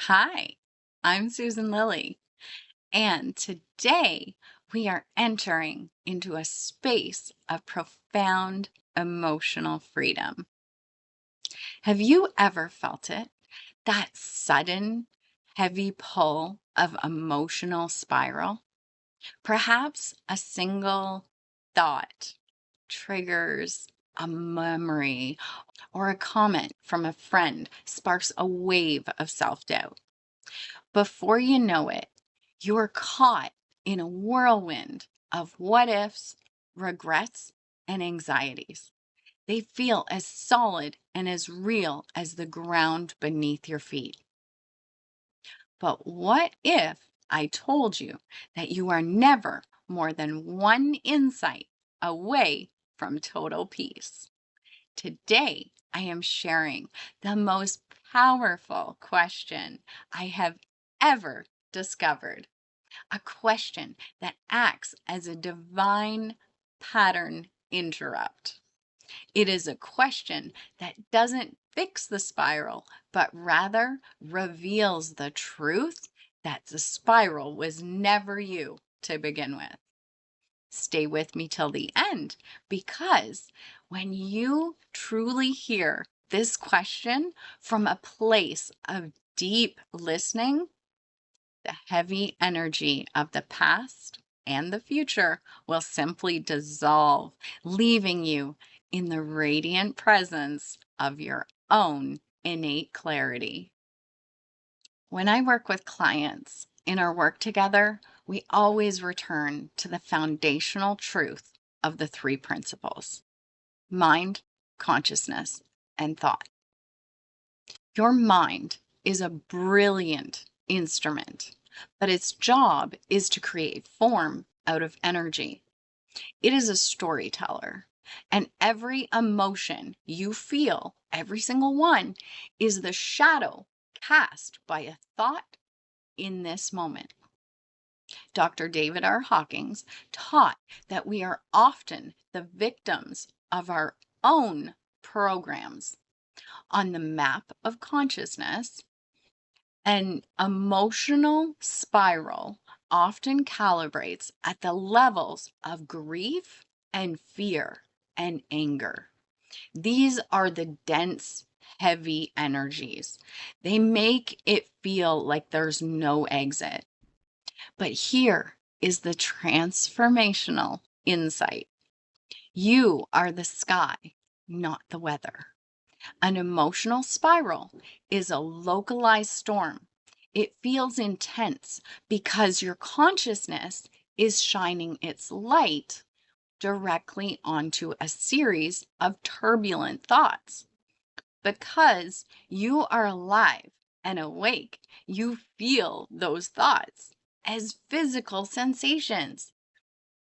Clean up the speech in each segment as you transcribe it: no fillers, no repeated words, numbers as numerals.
Hi, I'm Susan Lilley, and today we are entering into a space of profound emotional freedom. Have you ever felt it? That sudden, heavy pull of emotional spiral? Perhaps a single thought triggers a memory or a comment from a friend sparks a wave of self doubt. Before you know it, you're caught in a whirlwind of what ifs, regrets, and anxieties. They feel as solid and as real as the ground beneath your feet. But what if I told you that you are never more than one insight away from total peace? Today, I am sharing the most powerful question I have ever discovered. A question that acts as a divine pattern interrupt. It is a question that doesn't fix the spiral, but rather reveals the truth that the spiral was never you to begin with. Stay with me till the end, because when you truly hear this question from a place of deep listening, the heavy energy of the past and the future will simply dissolve, leaving you in the radiant presence of your own innate clarity. When I work with clients in our work together, we always return to the foundational truth of the three principles: mind, consciousness, and thought. Your mind is a brilliant instrument, but its job is to create form out of energy. It is a storyteller, and every emotion you feel, every single one, is the shadow cast by a thought in this moment. Dr. David R. Hawkins taught that we are often the victims of our own programs. On the map of consciousness, an emotional spiral often calibrates at the levels of grief and fear and anger. These are the dense, heavy energies. They make it feel like there's no exit. But here is the transformational insight. You are the sky, not the weather. An emotional spiral is a localized storm. It feels intense because your consciousness is shining its light directly onto a series of turbulent thoughts. Because you are alive and awake, you feel those thoughts as physical sensations.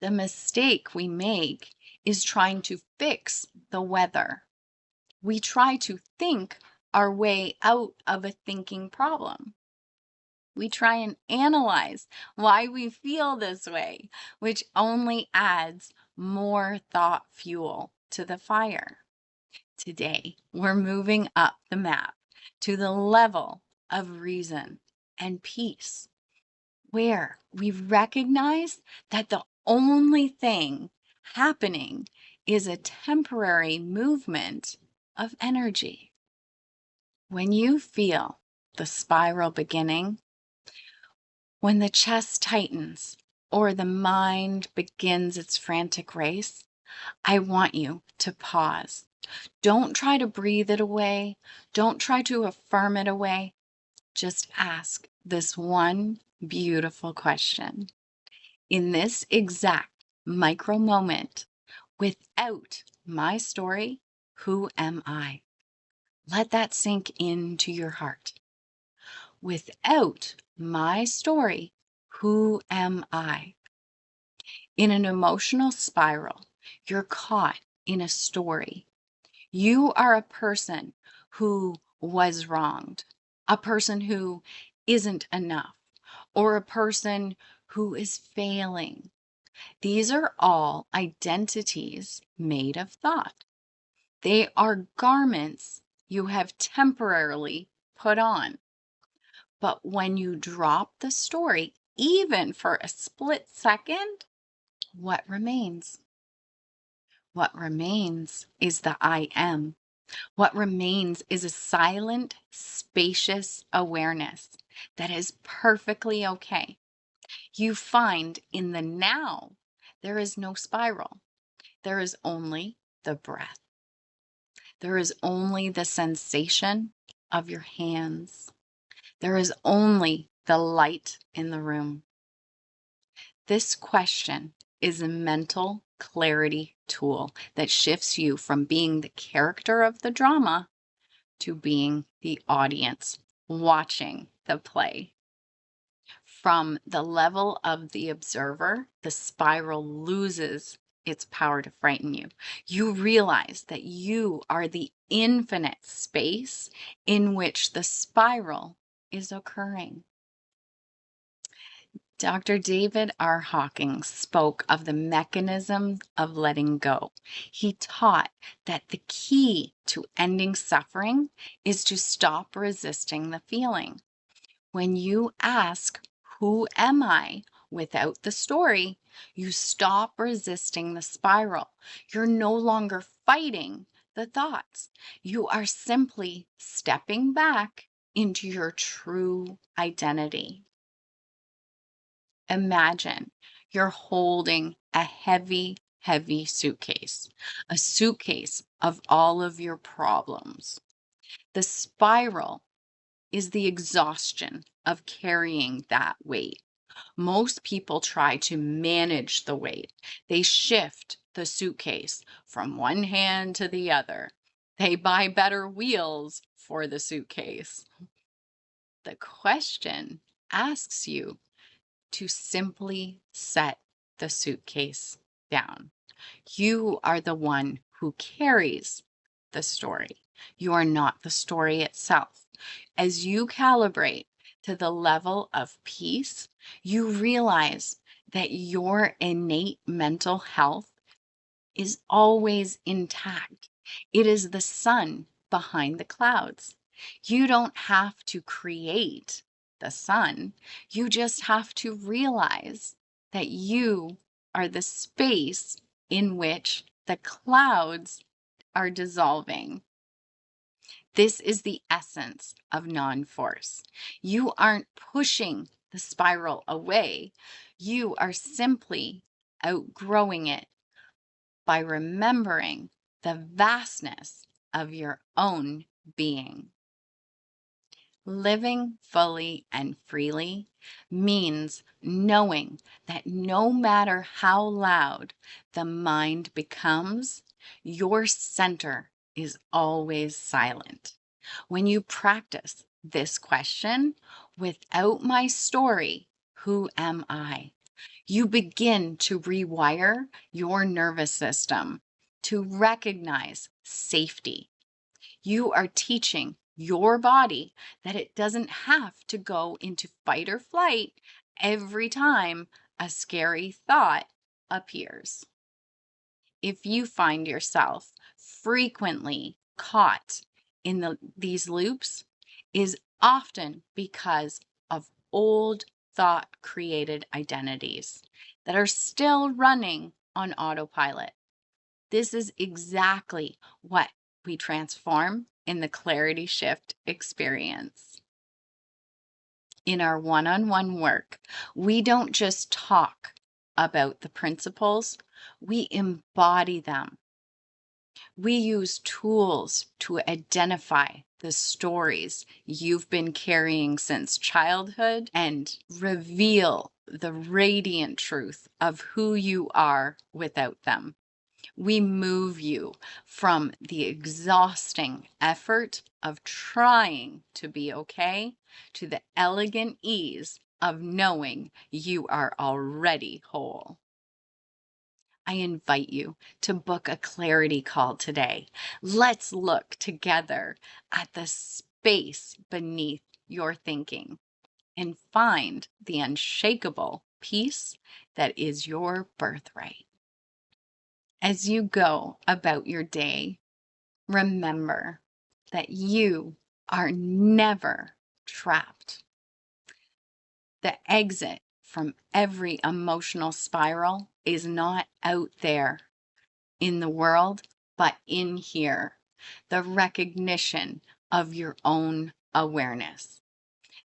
The mistake we make is trying to fix the weather. We try to think our way out of a thinking problem. We try and analyze why we feel this way, which only adds more thought fuel to the fire. Today, we're moving up the map to the level of reason and peace, where we recognize that the only thing happening is a temporary movement of energy. When you feel the spiral beginning, when the chest tightens or the mind begins its frantic race, I want you to pause. Don't try to breathe it away. Don't try to affirm it away. Just ask this one beautiful question. In this exact micro moment, without my story, who am I? Let that sink into your heart. Without my story, who am I? In an emotional spiral, you're caught in a story. You are a person who was wronged, a person who isn't enough, or a person who is failing. These are all identities made of thought. They are garments you have temporarily put on. But when you drop the story, even for a split second, what remains? What remains is the I am. What remains is a silent, spacious awareness that is perfectly okay. You find in the now, there is no spiral. There is only the breath. There is only the sensation of your hands. There is only the light in the room. This question is a mental clarity tool that shifts you from being the character of the drama to being the audience watching the play. From the level of the observer, the spiral loses its power to frighten you. You realize that you are the infinite space in which the spiral is occurring. Dr. David R. Hawkins spoke of the mechanism of letting go. He taught that the key to ending suffering is to stop resisting the feeling. When you ask, "Who am I?" without the story, you stop resisting the spiral. You're no longer fighting the thoughts. You are simply stepping back into your true identity. Imagine you're holding a heavy, heavy suitcase, a suitcase of all of your problems. The spiral is the exhaustion of carrying that weight. Most people try to manage the weight. They shift the suitcase from one hand to the other. They buy better wheels for the suitcase. The question asks you to simply set the suitcase down. You are the one who carries the story. You are not the story itself. As you calibrate to the level of peace, you realize that your innate mental health is always intact. It is the sun behind the clouds. You don't have to create the sun. You just have to realize that you are the space in which the clouds are dissolving. This is the essence of non-force. You aren't pushing the spiral away. You are simply outgrowing it by remembering the vastness of your own being. Living fully and freely means knowing that no matter how loud the mind becomes, your center is always silent. When you practice this question, without my story, who am I? You begin to rewire your nervous system to recognize safety. You are teaching your body that it doesn't have to go into fight or flight every time a scary thought appears. If you find yourself frequently caught in these loops, is often because of old thought created identities that are still running on autopilot. This is exactly what we transform in the Clarity Shift experience. In our one-on-one work, we don't just talk about the principles, we embody them. We use tools to identify the stories you've been carrying since childhood and reveal the radiant truth of who you are without them. We move you from the exhausting effort of trying to be okay to the elegant ease of knowing you are already whole. I invite you to book a clarity call today. Let's look together at the space beneath your thinking and find the unshakable peace that is your birthright. As you go about your day, remember that you are never trapped The exit from every emotional spiral is not out there in the world, but in here. The recognition of your own awareness.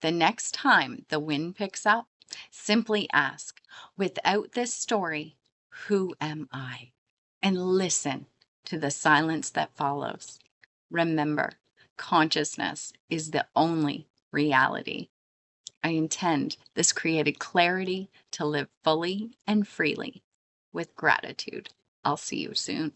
The next time the wind picks up, simply ask, without this story, who am I? And listen to the silence that follows. Remember, consciousness is the only reality. I intend this created clarity to live fully and freely with gratitude. I'll see you soon.